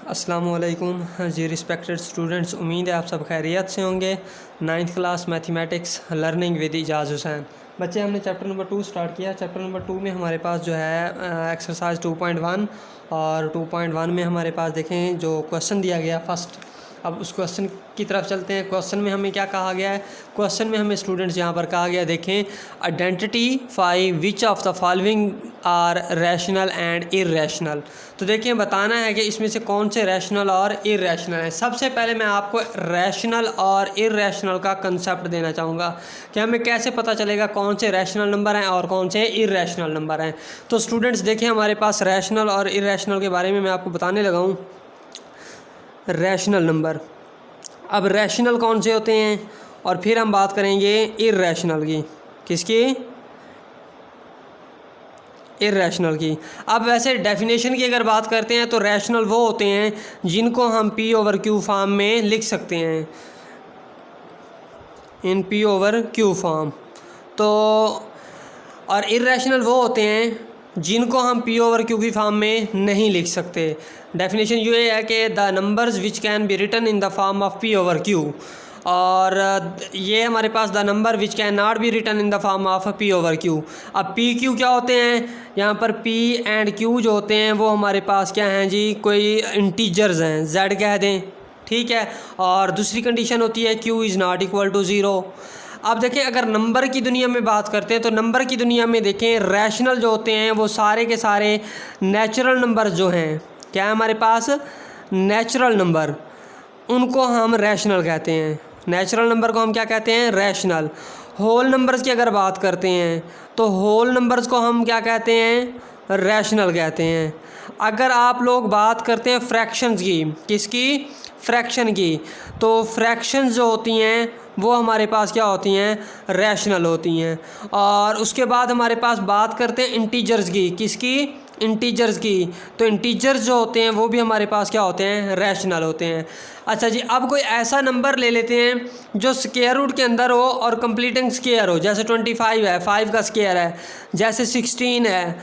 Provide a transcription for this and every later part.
अस्सलामुअलैकुम जी respected students, उम्मीद है आप सब खैरियत से होंगे। 9th class mathematics learning with Ejaz Hussain. बच्चे, हमने चैप्टर नंबर 2 स्टार्ट किया। चैप्टर नंबर 2 में हमारे पास जो है एक्सरसाइज 2.1 और 2.1 में हमारे पास देखें जो क्वेश्चन दिया गया फर्स्ट। अब उस क्वेश्चन की तरफ चलते हैं। क्वेश्चन में हमें क्या कहा गया है? क्वेश्चन में हमें स्टूडेंट्स यहाँ पर कहा गया, देखें, identify which of the following are rational and irrational. तो देखिए, बताना है कि इसमें से कौन से रैशनल और इर्रेशनल हैं। सबसे पहले मैं आपको रैशनल और इर्रेशनल का कंसेप्ट देना चाहूँगा कि हमें कैसे पता चलेगा कौन से रैशनल नंबर हैं और कौन से इर्रेशनल नंबर हैं। तो स्टूडेंट्स देखिए, हमारे पास रैशनल और इर्रेशनल के बारे में मैं आपको बताने लगा हूँ। रैशनल नंबर, अब रैशनल कौन से होते हैं और फिर हम बात करेंगे इर्रेशनल की। किसकी? इर्रेशनल की। अब वैसे डेफिनेशन की अगर बात करते हैं तो रैशनल वो होते हैं जिनको हम पी ओवर क्यू फॉर्म में लिख सकते हैं, in P over Q form. तो और इर्रेशनल वो होते हैं जिनको हम पी ओवर क्यू की फॉर्म में नहीं लिख सकते। डेफिनेशन ये है कि the numbers which can be written in the form of P over Q, और ये हमारे पास the number which can not be written in the form of P over Q. अब पी क्यू क्या होते हैं? यहाँ पर पी एंड क्यू जो होते हैं वो हमारे पास क्या हैं जी? कोई इंटीजर्स हैं, जेड कह दें, ठीक है। और दूसरी कंडीशन होती है Q is not equal to zero. अब देखें, अगर नंबर की दुनिया में बात करते हैं तो नंबर की दुनिया में देखें, रैशनल जो होते हैं वो सारे के सारे नेचुरल नंबर जो हैं, क्या है हमारे पास? नेचुरल नंबर, उनको हम रैशनल कहते हैं। नेचुरल नंबर को हम क्या कहते हैं? रैशनल। होल नंबर्स की अगर बात करते हैं तो होल नंबर्स को हम क्या कहते हैं? रैशनल कहते हैं। अगर आप लोग बात करते हैं फ्रैक्शंस की, किसकी? फ्रैक्शन की, तो फ्रैक्शंस जो होती हैं वो हमारे पास क्या होती हैं? रैशनल होती हैं। और उसके बाद हमारे पास बात करते हैं इंटीजर्स की, किसकी? इंटीजर्स की। तो इंटीजर्स जो होते हैं वो भी हमारे पास क्या होते हैं? रैशनल होते हैं। अच्छा जी, अब कोई ऐसा नंबर ले लेते हैं जो स्क्वायर रूट के अंदर हो और कंप्लीटिंग स्क्वायर हो। जैसे 25 है, 5 का स्क्वायर है, जैसे 16 है,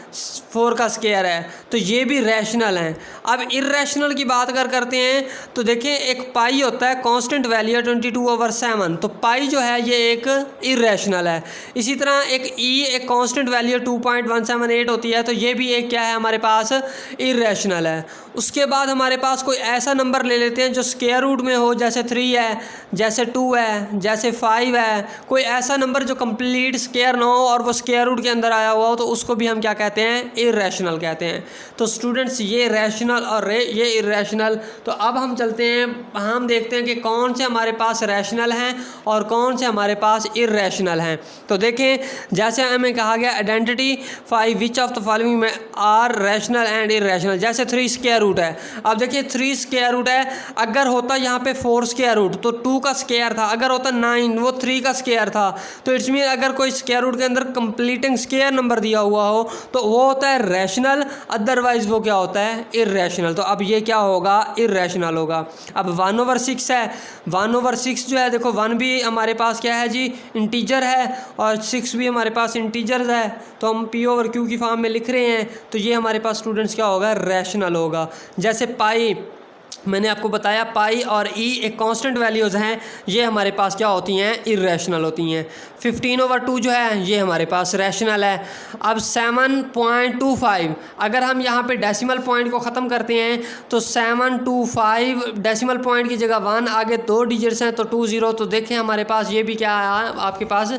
4 का स्क्वायर है, तो ये भी रैशनल हैं। अब इर्रेशनल की बात अगर करते हैं तो देखिए, एक पाई होता है, कांस्टेंट वैल्यू है 22/7, तो पाई जो है ये एक इर्रेशनल है। इसी तरह एक एक कांस्टेंट वैल्यू 2.178 होती है, तो ये भी एक क्या है हमारे पास? इर्रेशनल है। उसके बाद हमारे पास कोई ऐसा नंबर ले लेते हैं जो स्क्वायर रूट में हो, जैसे 3 है, जैसे 2 है, जैसे 5 है। कोई ऐसा नंबर जो कंप्लीट स्क्वायर ना हो और वो स्क्वायर रूट के अंदर आया हुआ हो, तो उसको भी हम क्या कहते हैं? इर्रेशनल कहते हैं। तो स्टूडेंट्स, ये रैशनल और ये इर्रेशनल। तो अब हम चलते हैं, हम देखते हैं कि कौन से हमारे पास रैशनल हैं और कौन से हमारे पास इर्रेशनल हैं। तो देखें, जैसे हमें कहा गया identify which of the following में आर रैशनल एंड इर्रेशनल। जैसे 3 स्क्वायर रूट है। अब देखिए, 3 स्क्वायर रूट है, अगर होता यहाँ पे 4 स्क्वायर रूट तो 2 का स्क्वायर था, अगर होता 9 वो 3 का स्क्वायर था। तो इट्स मीन अगर कोई स्क्वायर रूट के अंदर कंप्लीटिंग स्क्वायर नंबर दिया हुआ हो तो वो होता है रैशनल, अदरवाइज वो क्या होता है? इर्रेशनल। तो अब ये क्या होगा? इर्रेशनल होगा। अब 1/6 है, 1/6 जो है, देखो 1 भी हमारे पास क्या है जी? इंटीजर है, और 6 भी हमारे पास इंटीजर है। तो हम पी ओवर क्यू की फॉर्म में लिख रहे हैं, तो ये हमारे पास स्टूडेंट्स क्या होगा? रैशनल होगा। जैसे पाई, मैंने आपको बताया पाई और ई एक कांस्टेंट वैल्यूज़ हैं, ये हमारे पास क्या होती हैं? इर्रेशनल होती हैं। 15/2 जो है ये हमारे पास रैशनल है। अब 7.25, अगर हम यहाँ पे डेसिमल पॉइंट को ख़त्म करते हैं तो 725, डेसिमल पॉइंट की जगह 1, आगे 2 डिजिट्स हैं तो 20, तो देखें हमारे पास ये भी क्या है? आपके पास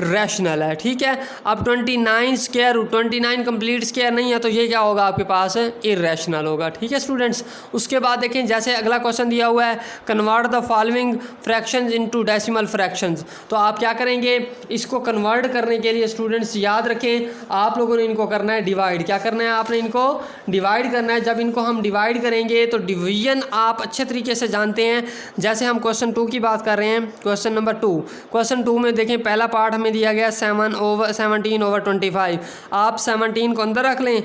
रैशनल है, ठीक है। अब 29 स्क्वायर रूट, 29 कंप्लीट स्क्वायर नहीं है, तो ये क्या होगा आपके पास? इर्रेशनल होगा, ठीक है स्टूडेंट्स। उसके बाद देखें, जैसे अगला क्वेश्चन दिया हुआ है, convert the following fractions into decimal fractions. तो आप क्या करेंगे? इसको कन्वर्ट करने के लिए स्टूडेंट्स याद रखें, आप लोगों ने इनको करना है डिवाइड। क्या करना है? आपने इनको डिवाइड करना है। जब इनको हम डिवाइड करेंगे तो डिवीजन आप अच्छे तरीके से जानते हैं। जैसे हम क्वेश्चन 2 की बात कर रहे हैं, क्वेश्चन नंबर 2। क्वेश्चन 2 में देखें, पहला पार्ट हमें दिया गया 17/25। आप 17 को अंदर रख लें,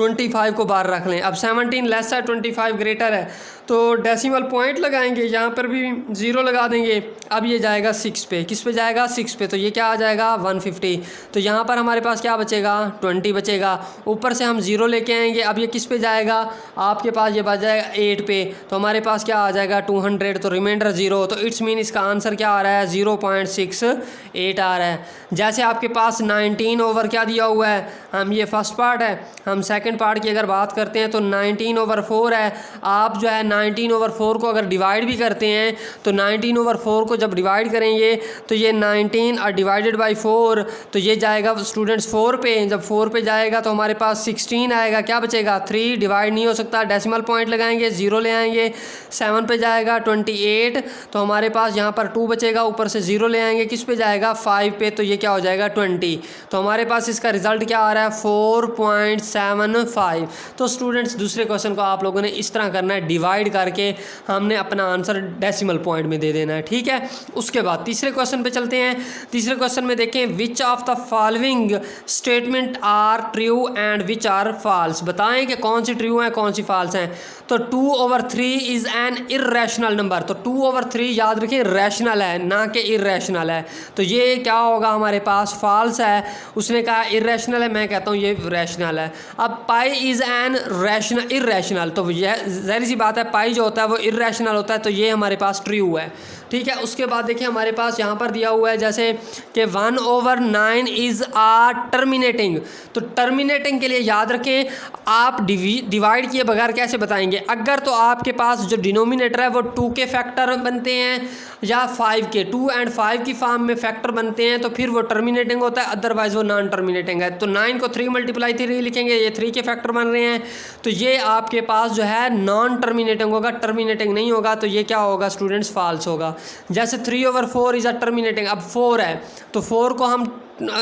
25 को बाहर रख लें। अब 17 लेस है 25 ग्रेटर है, तो डेसिमल पॉइंट लगाएंगे, यहाँ पर भी 0 लगा देंगे। अब ये जाएगा 6 पे, किस पे जाएगा 6 पे, तो ये क्या आ जाएगा 150। तो यहाँ पर हमारे पास क्या बचेगा 20 बचेगा, ऊपर से हम 0 लेके आएंगे। अब ये किस पे जाएगा, आपके पास ये बच जाएगा 8 पे, तो हमारे पास क्या आ जाएगा 200, तो रिमाइंडर 0, तो इट्स मीन इसका आंसर क्या आ रहा है 0.68 आ रहा है। जैसे आपके पास 19 ओवर क्या दिया हुआ है, हम ये फर्स्ट पार्ट है, हम सेकंड पार्ट की अगर बात करते हैं तो 19/4 है। आप जो है 19/4 को अगर डिवाइड भी करते हैं तो 19/4 को जब डिवाइड करेंगे तो ये 19 और डिवाइडेड बाई 4, तो ये जाएगा स्टूडेंट्स 4 पे। जब 4 पे जाएगा तो हमारे पास 16 आएगा, क्या बचेगा 3, डिवाइड नहीं हो सकता, डेसिमल पॉइंट लगाएंगे, 0 ले आएंगे। 7 पे जाएगा 28, तो हमारे पास यहाँ पर 2 बचेगा, ऊपर से 0 ले आएंगे, किस पे जाएगा 5 पे, तो ये क्या हो जाएगा 20। तो हमारे पास इसका रिजल्ट क्या आ रहा है 4.75। तो स्टूडेंट्स दूसरे क्वेश्चन को आप लोगों ने इस तरह करना है, डिवाइड करके हमने अपना आंसर डेसिमल पॉइंट में दे देना है, ठीक है। उसके बाद तीसरे क्वेश्चन पे चलते हैं। तीसरे क्वेश्चन में देखें, which of the following statement are true and which are false. बताएं कि कौन सी ट्रू है कौन सी फॉल्स हैं। तो 2/3 इज़ एन इर्रेशनल नंबर, तो 2/3 याद रखिए रैशनल है ना कि इर्रेशनल है, तो ये क्या होगा हमारे पास फॉल्स है। उसने कहा इर्रेशनल है, मैं कहता हूँ ये रैशनल है। अब पाई इज़ एन रैशनल इर्रेशनल, तो यह ज़ाहिर सी बात है पाई जो होता है वो इर्रेशनल होता है, तो ये हमारे पास ट्रू है, ठीक है। उसके बाद देखिए हमारे पास यहाँ पर दिया हुआ है जैसे कि 1/9 इज़ आ टर्मिनेटिंग, तो टर्मिनेटिंग के लिए याद रखें आप डिवाइड किए बगैर कैसे बताएंगे। अगर तो आपके पास जो डिनोमिनेटर है वो 2 के फैक्टर बनते हैं या 5 के, 2 और 5 की फॉर्म में फैक्टर बनते हैं, तो फिर वो टर्मिनेटिंग होता है, अदरवाइज वो नॉन टर्मिनेटिंग है। तो 9 को 3 × 3 लिखेंगे, ये 3 के फैक्टर बन रहे हैं, तो ये आपके पास जो है नॉन टर्मिनेटिंग होगा, टर्मिनेटिंग नहीं होगा, तो ये क्या होगा स्टूडेंट्स फॉल्स होगा। जैसे 3/4 इज़ अ टर्मिनेटिंग, अब 4 है तो 4 को हम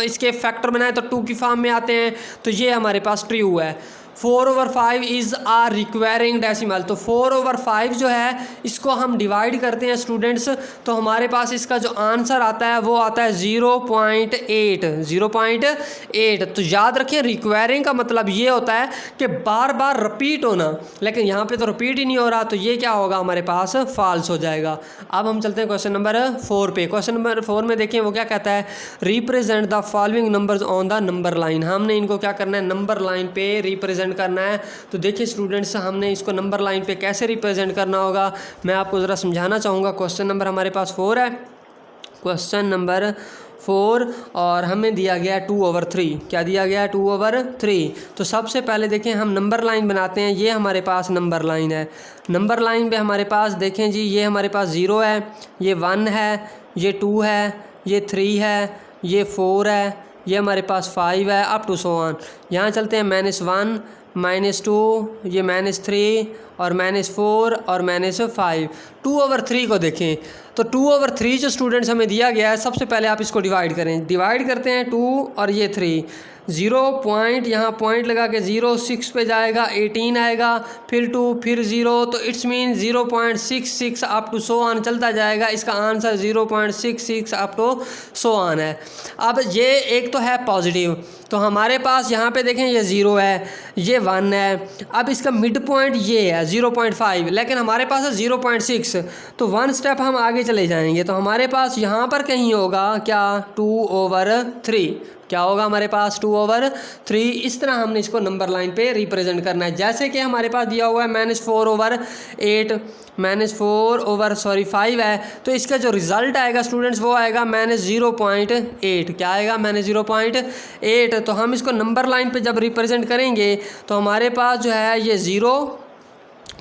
इसके फैक्टर बनाए तो 2 की फॉर्म में आते हैं, तो ये हमारे पास ट्रू है। 4/5 इज़ आ रिक्वायरिंग डेसिमल, तो 4/5 जो है इसको हम डिवाइड करते हैं स्टूडेंट्स, तो हमारे पास इसका जो आंसर आता है वो आता है 0.8। तो याद रखें रिक्वायरिंग का मतलब ये होता है कि बार बार रिपीट होना, लेकिन यहाँ पे तो रिपीट ही नहीं हो रहा, तो ये क्या होगा हमारे पास फॉल्स हो जाएगा। अब हम चलते हैं क्वेश्चन नंबर 4 पे। क्वेश्चन नंबर 4 में देखें वो क्या कहता है, represent the following numbers on the number line. हमने इनको क्या करना है नंबर लाइन पे रिप्रेजेंट करना है। तो देखिए स्टूडेंट्स हमने इसको नंबर लाइन पे कैसे रिप्रेजेंट करना होगा मैं आपको ज़रा समझाना चाहूँगा। क्वेश्चन नंबर हमारे पास 4 है, क्वेश्चन नंबर 4, और हमें दिया गया 2/3। क्या दिया गया 2/3। तो सबसे पहले देखें हम नंबर लाइन बनाते हैं, ये हमारे पास नंबर लाइन है। नंबर लाइन पे हमारे पास देखें जी ये हमारे पास 0 है, ये 1 है, ये 2 है, ये 3 है, ये 4 है, ये हमारे पास 5 है, अप टू सो ऑन। यहाँ चलते हैं -1 -2, ये -3 और -4 और -5। 2/3 को देखें तो 2/3 जो स्टूडेंट्स हमें दिया गया है, सबसे पहले आप इसको डिवाइड करें। डिवाइड करते हैं 2 और ये 3, 0 पॉइंट यहाँ पॉइंट लगा के 0 6 पे जाएगा, 18 आएगा, फिर 2 फिर 0, तो it's mean 0.66 up to so on चलता जाएगा। इसका answer 0.66 up to so on है। अब ये एक तो है पॉजिटिव, तो हमारे पास यहाँ पे देखें ये 0 है, ये 1 है, अब इसका मिड पॉइंट ये है 0.5, लेकिन हमारे पास है 0.6, तो 1 स्टेप हम आगे चले जाएंगे, तो हमारे पास यहाँ पर कहीं होगा क्या 2/3। क्या होगा हमारे पास 2/3। इस तरह हमने इसको नंबर लाइन पे रिप्रेजेंट करना है। जैसे कि हमारे पास दिया हुआ है -4/8 -4/5 है, तो इसका जो रिज़ल्ट आएगा स्टूडेंट्स वो आएगा -0.8। क्या आएगा -0.8। तो हम इसको नंबर लाइन पे जब रिप्रेजेंट करेंगे तो हमारे पास जो है ये 0,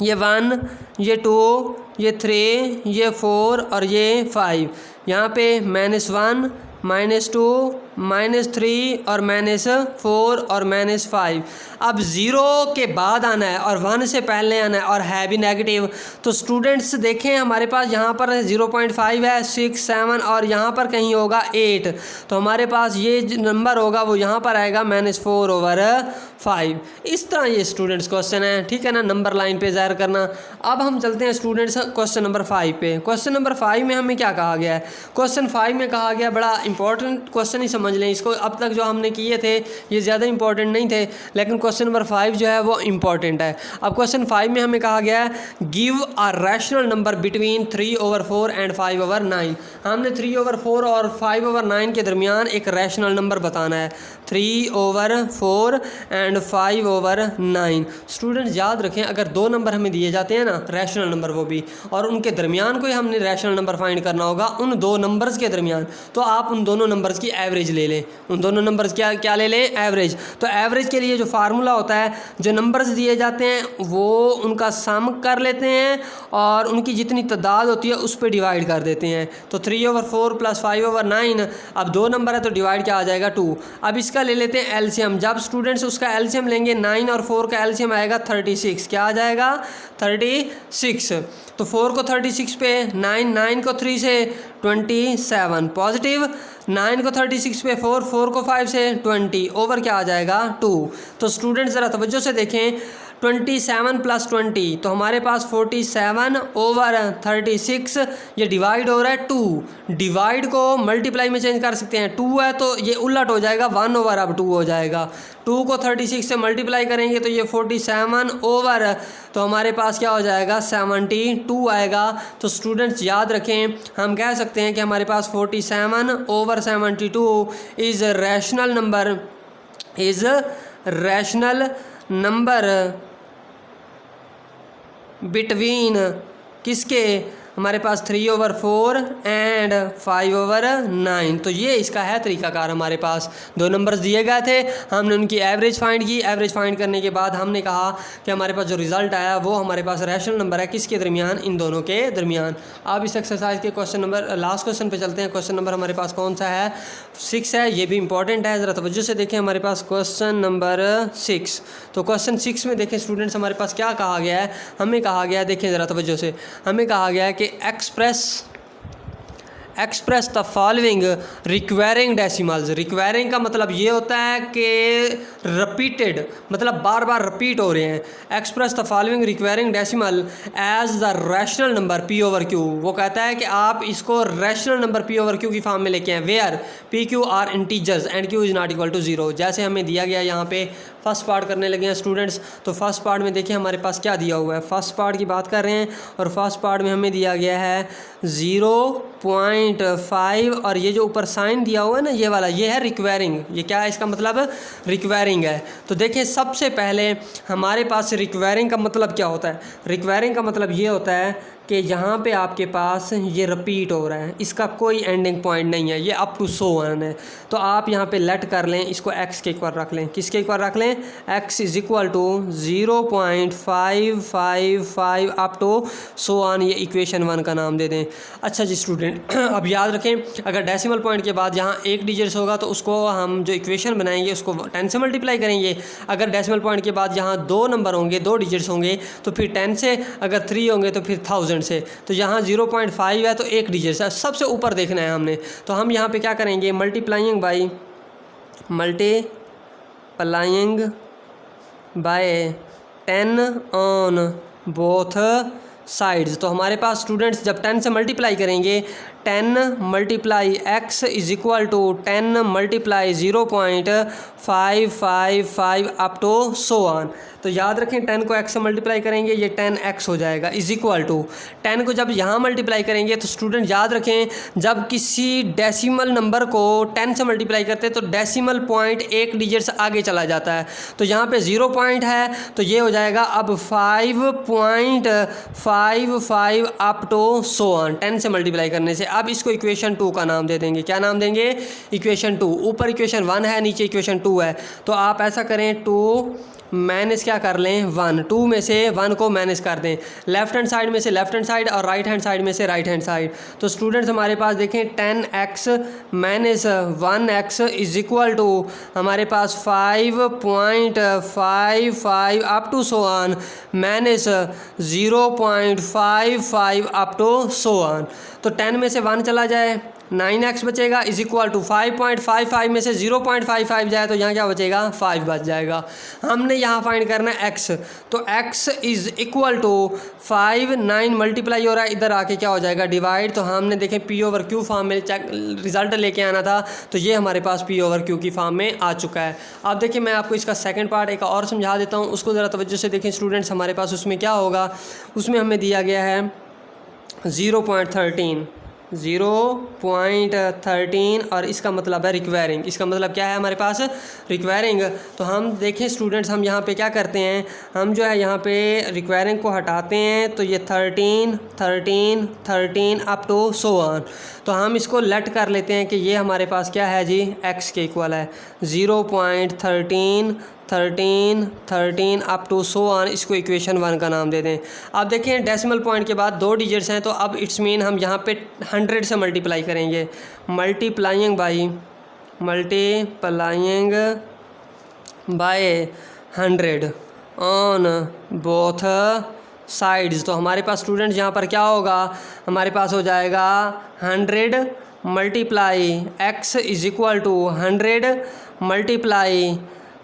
ये 1, ये 2, ये 3, ये 4 और ये 5। यहाँ पे -1 -2 -3 और -4 और -5। अब 0 के बाद आना है और 1 से पहले आना है और है भी नेगेटिव। तो स्टूडेंट्स देखें हमारे पास यहाँ पर 0.5 है, 6 7 और यहाँ पर कहीं होगा 8। तो हमारे पास ये नंबर होगा वो यहाँ पर आएगा -4/5। इस तरह ये स्टूडेंट्स क्वेश्चन है, ठीक है ना, नंबर लाइन पे ज़ाहिर करना। अब हम चलते हैं स्टूडेंट्स क्वेश्चन नंबर 5 पे। क्वेश्चन नंबर 5 में हमें क्या कहा गया है, क्वेश्चन 5 में कहा गया बड़ा इंपॉर्टेंट क्वेश्चन ही समझ समझ लें इसको। अब तक जो हमने किए थे ये ज़्यादा इंपॉर्टेंट नहीं थे, लेकिन क्वेश्चन नंबर 5 जो है वो इम्पॉर्टेंट है। अब क्वेश्चन 5 में हमें कहा गया है give a rational number between 3/4 and 5/9। हमने 3/4 और 5/9 के दरमियान एक रैशनल नंबर बताना है, 3/4 एंड 5/9। स्टूडेंट्स याद रखें, अगर दो नंबर हमें दिए जाते हैं ना, रैशनल नंबर वो भी, और उनके दरमियान कोई हमने रैशनल नंबर फाइंड करना होगा उन दो नंबर्स के दरमियान, तो आप उन दोनों नंबर्स की एवरेज ले लें। उन दोनों नंबर्स क्या ले लें? एवरेज। तो एवरेज के लिए जो फार्मूला होता है, जो नंबर्स दिए जाते हैं वो उनका सम कर लेते हैं और उनकी जितनी तादाद होती है उस पर डिवाइड कर देते हैं। तो 3/4 प्लस 5/9, अब दो नंबर है तो डिवाइड क्या आ जाएगा? 2। अब इसका ले लेते हैं एलसीएम। जब स्टूडेंट्स उसका एलसीएम लेंगे 9 और 4 का एलसीएम आएगा 36। क्या आ जाएगा? 36। तो 4 को 36 पे, 9 को 3 से 27 पॉजिटिव, 9 को 36 पे 4 को 5 से 20 ओवर क्या आ जाएगा? 2। तो स्टूडेंट्स ज़रा तवज्जो से देखें, 27 प्लस 20 तो हमारे पास 47 ओवर 36, ये डिवाइड हो रहा है 2। डिवाइड को मल्टीप्लाई में चेंज कर सकते हैं, 2 है तो ये उलट हो जाएगा, 1 ओवर अब 2 हो जाएगा। 2 को 36 से मल्टीप्लाई करेंगे तो ये 47 ओवर, तो हमारे पास क्या हो जाएगा? 72 आएगा। तो स्टूडेंट्स याद रखें, हम कह सकते हैं कि हमारे पास 47 over 72 is rational number between किसके? हमारे पास 3/4 एंड 5/9। तो ये इसका है तरीकाकार। हमारे पास दो नंबर्स दिए गए थे, हमने उनकी एवरेज फाइंड की। एवरेज फाइंड करने के बाद हमने कहा कि हमारे पास जो रिज़ल्ट आया वो हमारे पास रैशनल नंबर है, किसके दरमियान? इन दोनों के दरमियान। अब इस एक्सरसाइज के क्वेश्चन नंबर लास्ट क्वेश्चन पे चलते हैं। क्वेश्चन नंबर हमारे पास कौन सा है? 6 है। ये भी इंपॉर्टेंट है, ज़रा तवज्जो से देखें। हमारे पास क्वेश्चन नंबर 6। तो क्वेश्चन 6 में देखें स्टूडेंट्स, हमारे पास क्या कहा गया है? हमें कहा गया है, देखें ज़रा तवज्जो से, हमें कहा गया है कि express the following requiring decimals. Requiring का मतलब ये होता है कि रिपीटेड, मतलब बार बार रिपीट हो रहे हैं। Express the following requiring decimal as the rational number P/Q। वो कहता है कि आप इसको रैशनल नंबर P/Q की फॉर्म में लेके आए, where PQ are integers and Q is not equal to 0। जैसे हमें दिया गया यहाँ पे, फर्स्ट पार्ट करने लगे हैं स्टूडेंट्स। तो फर्स्ट पार्ट में देखिए हमारे पास क्या दिया हुआ है, फर्स्ट पार्ट की बात कर रहे हैं, और फर्स्ट पार्ट में हमें दिया गया है 0.5, और ये जो ऊपर साइन दिया हुआ है ना, ये वाला, ये है रिक्वायरिंग। ये क्या है? इसका मतलब रिक्वायरिंग है। तो देखिए सबसे पहले हमारे पास रिक्वायरिंग का मतलब क्या होता है? रिक्वायरिंग का मतलब ये होता है कि यहाँ पे आपके पास ये रिपीट हो रहा है, इसका कोई एंडिंग पॉइंट नहीं है, ये अप टू 100 है। तो आप यहाँ पे लेट कर लें, इसको x के इक्वल रख लें। किसके इक्वल रख लें? x is equal to 0.555 up to 100। ये इक्वेशन 1 का नाम दे दें। अच्छा जी स्टूडेंट, अब याद रखें, अगर डेसिमल पॉइंट के बाद यहाँ एक डिजिट्स होगा तो उसको हम जो इक्वेशन बनाएंगे उसको 10 से मल्टीप्लाई करेंगे। अगर डेसिमल पॉइंट के बाद यहाँ दो नंबर होंगे, दो डिजिट्स होंगे, तो फिर 10 से, अगर 3 होंगे तो फिर 1000 से। तो यहाँ 0.5 है तो एक डिजिट है, सबसे ऊपर देखना है हमने। तो हम यहाँ पे क्या करेंगे? Multiplying by 10 on both sides. तो हमारे पास स्टूडेंट्स जब 10 से मल्टीप्लाई करेंगे, 10 multiply x is equal to 10 multiply 0.555 up to 100। तो याद रखें 10 को x से मल्टीप्लाई करेंगे, ये 10x हो जाएगा, इज़ इक्वल टू 10 को जब यहाँ मल्टीप्लाई करेंगे, तो स्टूडेंट याद रखें, जब किसी डेसिमल नंबर को 10 से मल्टीप्लाई करते हैं तो डेसिमल पॉइंट एक डिजिट से आगे चला जाता है। तो यहाँ पे 0 पॉइंट है तो ये हो जाएगा अब 5.55 अप टू 100 10 से मल्टीप्लाई करने से। अब इसको इक्वेशन 2 का नाम दे देंगे। क्या नाम देंगे? इक्वेशन 2। ऊपर इक्वेशन 1 है, नीचे इक्वेशन 2 है। तो आप ऐसा करें, 2 माइनस क्या कर लें? 1। 2 में से 1 को माइनस कर दें, लेफ्ट हैंड साइड में से लेफ्ट हैंड साइड और राइट हैंड साइड में से राइट हैंड साइड। तो स्टूडेंट्स हमारे पास देखें 10x minus 1x is equal to हमारे पास 5.55 up to 100 minus 0.55 up to 100। तो 10 में से 1 चला जाए, 9x बचेगा इज इक्वल टू 5.55 में से 0.55 जाए तो यहाँ क्या बचेगा 5 बच जाएगा। हमने यहाँ फाइंड करना है x, तो x is equal to 5, 9 multiply हो रहा है, इधर आके क्या हो जाएगा डिवाइड। तो हमने देखें p ओवर q फॉर्म में चेक रिजल्ट लेके आना था, तो ये हमारे पास p ओवर q की फॉर्म में आ चुका है। अब देखिए मैं आपको इसका सेकंड पार्ट एक और समझा देता हूँ, उसको ज़रा तवज्जो से देखें स्टूडेंट्स। हमारे पास उसमें क्या होगा, उसमें हमें दिया गया है 0.13 और इसका मतलब है रिक्वायरिंग। इसका मतलब क्या है हमारे पास रिक्वायरिंग। तो हम देखें स्टूडेंट्स, हम यहाँ पे क्या करते हैं, हम जो है यहाँ पे रिक्वायरिंग को हटाते हैं, तो ये 13 अप टू सो ऑन। तो हम इसको लेट कर लेते हैं कि ये हमारे पास क्या है जी x के इक्वल है 0.13 अप टू सो ऑन। इसको इक्वेशन 1 का नाम दे दें। अब देखें डेसिमल पॉइंट के बाद 2 डिजिट्स हैं, तो अब इट्स मीन हम यहाँ पे 100 से मल्टीप्लाई करेंगे, multiplying by 100 on both sides. तो हमारे पास स्टूडेंट्स यहाँ पर क्या होगा, हमारे पास हो जाएगा 100 multiply x is equal to 100 multiply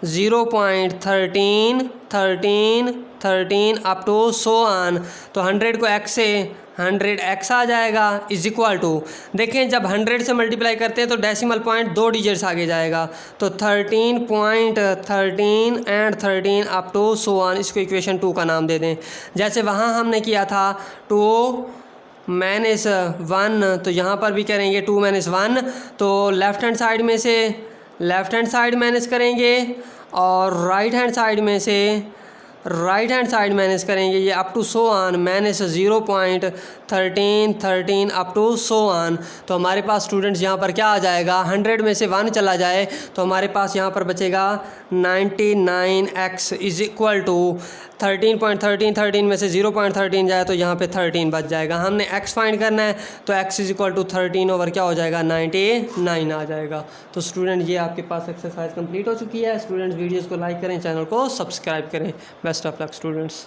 0.13 up to so on. तो 100 को x से 100x आ जाएगा इज इक्वल टू, देखें जब 100 से मल्टीप्लाई करते हैं तो डेसिमल पॉइंट 2 डिजिट्स आगे जाएगा, तो 13.13 and 13 up to so on. इसको इक्वेशन 2 का नाम दे दें। जैसे वहाँ हमने किया था 2 माइनस 1, तो यहाँ पर भी करेंगे 2 माइनस 1। तो लेफ़्ट हैंड साइड माइनस करेंगे और राइट हैंड साइड माइनस करेंगे, ये up to so on minus 0.13 up to so on. तो हमारे पास स्टूडेंट्स यहाँ पर क्या आ जाएगा, 100 में से 1 चला जाए तो हमारे पास यहाँ पर बचेगा 99x इज इक्वल टू 13 में से 0.13 जाए तो यहाँ पे 13 बच जाएगा। हमने x फाइंड करना है, तो x is equal to 13 over क्या हो जाएगा 99 आ जाएगा। तो स्टूडेंट ये आपके पास एक्सरसाइज कंप्लीट हो चुकी है। स्टूडेंट्स वीडियोज़ को लाइक करें, चैनल को सब्सक्राइब करें। Best of luck students.